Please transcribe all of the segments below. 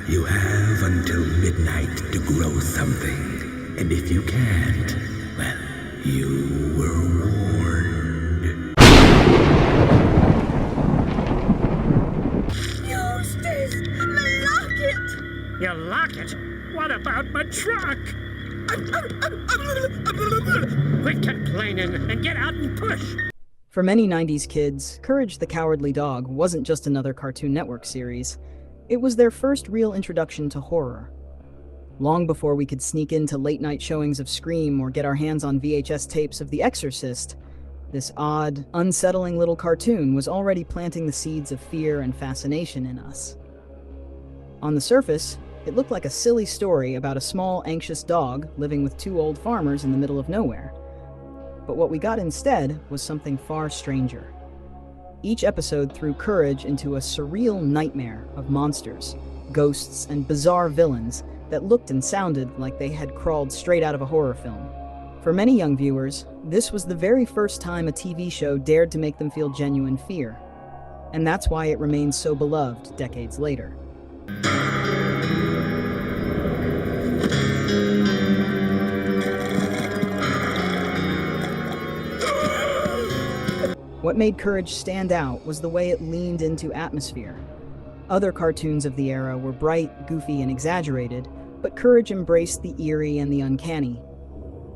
You have until midnight to grow something. And if you can't, well, you were warned. Eustace! My locket! Your locket? What about my truck? Quit complaining and get out and push! For many 90s kids, Courage the Cowardly Dog wasn't just another Cartoon Network series. It was their first real introduction to horror. Long before we could sneak into late-night showings of Scream or get our hands on VHS tapes of The Exorcist, this odd, unsettling little cartoon was already planting the seeds of fear and fascination in us. On the surface, it looked like a silly story about a small, anxious dog living with two old farmers in the middle of nowhere. But what we got instead was something far stranger. Each episode threw Courage into a surreal nightmare of monsters, ghosts, and bizarre villains that looked and sounded like they had crawled straight out of a horror film. For many young viewers, this was the very first time a TV show dared to make them feel genuine fear. And that's why it remains so beloved decades later. What made Courage stand out was the way it leaned into atmosphere. Other cartoons of the era were bright, goofy, and exaggerated, but Courage embraced the eerie and the uncanny.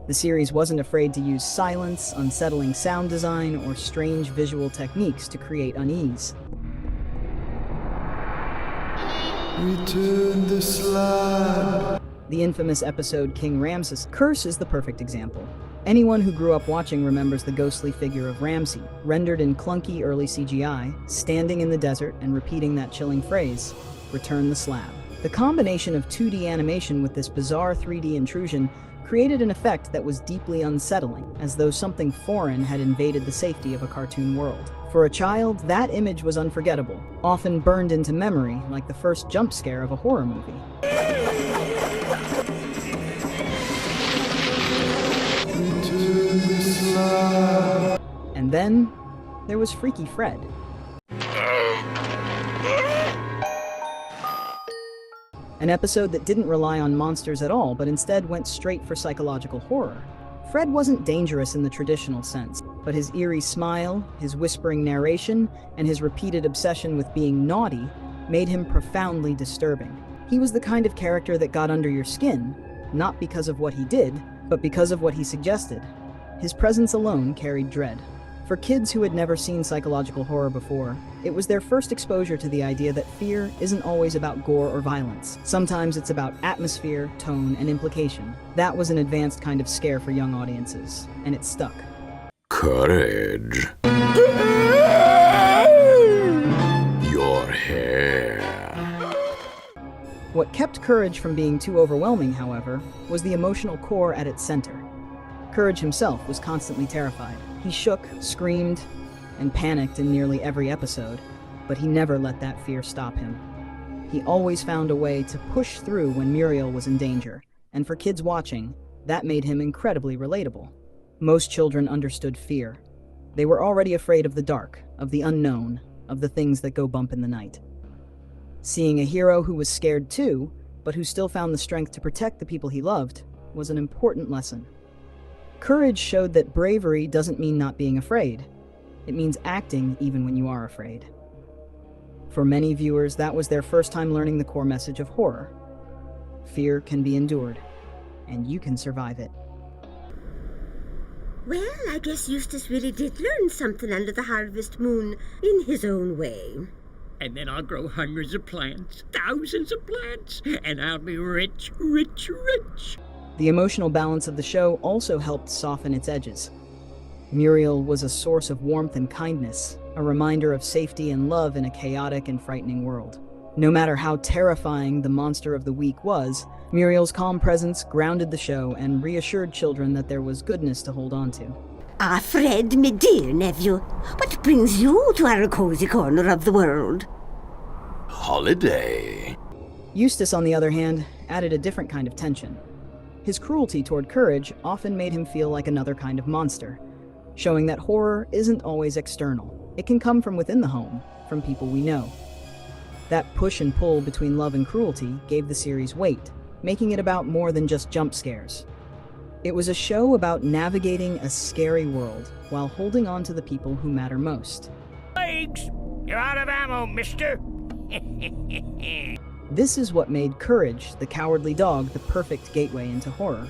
The series wasn't afraid to use silence, unsettling sound design, or strange visual techniques to create unease. Return the slab. The infamous episode King Ramses' Curse is the perfect example. Anyone who grew up watching remembers the ghostly figure of Ramsay, rendered in clunky early CGI, standing in the desert and repeating that chilling phrase, "Return the slab." The combination of 2D animation with this bizarre 3D intrusion created an effect that was deeply unsettling, as though something foreign had invaded the safety of a cartoon world. For a child, that image was unforgettable, often burned into memory like the first jump scare of a horror movie. And then, there was Freaky Fred. An episode that didn't rely on monsters at all, but instead went straight for psychological horror. Fred wasn't dangerous in the traditional sense, but his eerie smile, his whispering narration, and his repeated obsession with being naughty made him profoundly disturbing. He was the kind of character that got under your skin, not because of what he did, but because of what he suggested. His presence alone carried dread. For kids who had never seen psychological horror before, it was their first exposure to the idea that fear isn't always about gore or violence. Sometimes it's about atmosphere, tone, and implication. That was an advanced kind of scare for young audiences, and it stuck. Courage. Your hair. What kept Courage from being too overwhelming, however, was the emotional core at its center. Courage himself was constantly terrified. He shook, screamed, and panicked in nearly every episode, but he never let that fear stop him. He always found a way to push through when Muriel was in danger, and for kids watching, that made him incredibly relatable. Most children understood fear. They were already afraid of the dark, of the unknown, of the things that go bump in the night. Seeing a hero who was scared too, but who still found the strength to protect the people he loved, was an important lesson. Courage showed that bravery doesn't mean not being afraid. It means acting even when you are afraid. For many viewers, that was their first time learning the core message of horror. Fear can be endured, and you can survive it. Well, I guess Eustace really did learn something under the harvest moon in his own way. And then I'll grow hundreds of plants, thousands of plants, and I'll be rich, rich, rich. The emotional balance of the show also helped soften its edges. Muriel was a source of warmth and kindness, a reminder of safety and love in a chaotic and frightening world. No matter how terrifying the monster of the week was, Muriel's calm presence grounded the show and reassured children that there was goodness to hold on to. Ah, Fred, my dear nephew, what brings you to our cozy corner of the world? Holiday. Eustace, on the other hand, added a different kind of tension. His cruelty toward Courage often made him feel like another kind of monster, showing that horror isn't always external. It can come from within the home, from people we know. That push and pull between love and cruelty gave the series weight, making it about more than just jump scares. It was a show about navigating a scary world while holding on to the people who matter most. Legs! You're out of ammo, mister! This is what made Courage the Cowardly Dog the perfect gateway into horror.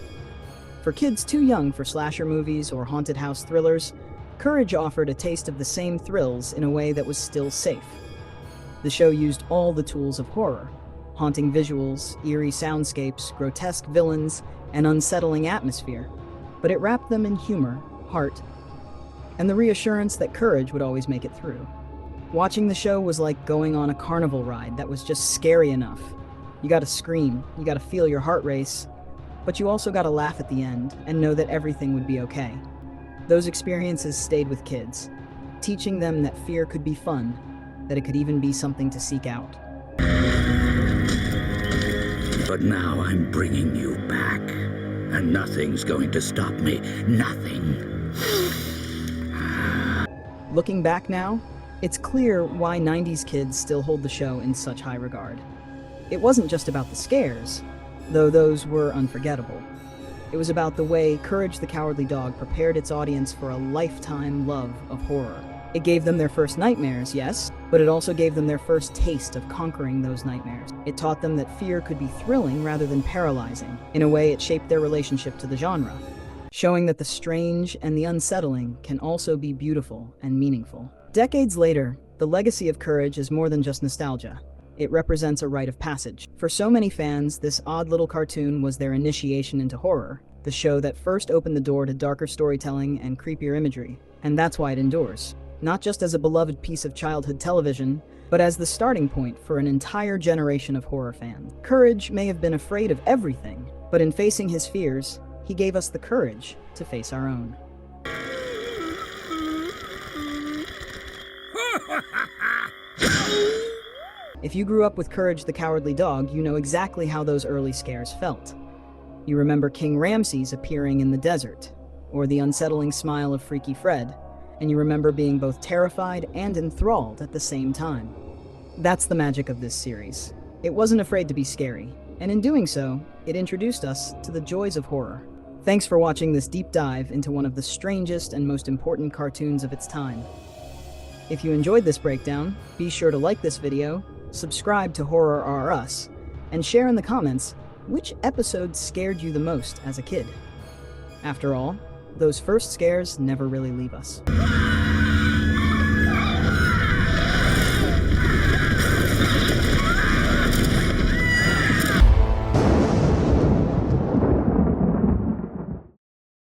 For kids too young for slasher movies or haunted house thrillers, Courage offered a taste of the same thrills in a way that was still safe. The show used all the tools of horror: haunting visuals, eerie soundscapes, grotesque villains, and unsettling atmosphere, but it wrapped them in humor, heart, and the reassurance that courage would always make it through. Watching the show was like going on a carnival ride that was just scary enough. You gotta scream, you gotta feel your heart race, but you also gotta laugh at the end and know that everything would be okay. Those experiences stayed with kids, teaching them that fear could be fun, that it could even be something to seek out. But now I'm bringing you back, and nothing's going to stop me. Nothing. Looking back now, it's clear why 90s kids still hold the show in such high regard. It wasn't just about the scares, though those were unforgettable. It was about the way Courage the Cowardly Dog prepared its audience for a lifetime love of horror. It gave them their first nightmares, yes, but it also gave them their first taste of conquering those nightmares. It taught them that fear could be thrilling rather than paralyzing. In a way, it shaped their relationship to the genre, showing that the strange and the unsettling can also be beautiful and meaningful. Decades later, the legacy of Courage is more than just nostalgia. It represents a rite of passage. For so many fans, this odd little cartoon was their initiation into horror, the show that first opened the door to darker storytelling and creepier imagery. And that's why it endures. Not just as a beloved piece of childhood television, but as the starting point for an entire generation of horror fans. Courage may have been afraid of everything, but in facing his fears, he gave us the courage to face our own. If you grew up with Courage the Cowardly Dog, you know exactly how those early scares felt. You remember King Ramses appearing in the desert, or the unsettling smile of Freaky Fred, and you remember being both terrified and enthralled at the same time. That's the magic of this series. It wasn't afraid to be scary, and in doing so, it introduced us to the joys of horror. Thanks for watching this deep dive into one of the strangest and most important cartoons of its time. If you enjoyed this breakdown, be sure to like this video, subscribe to Horror R Us, and share in the comments which episode scared you the most as a kid. After all, those first scares never really leave us.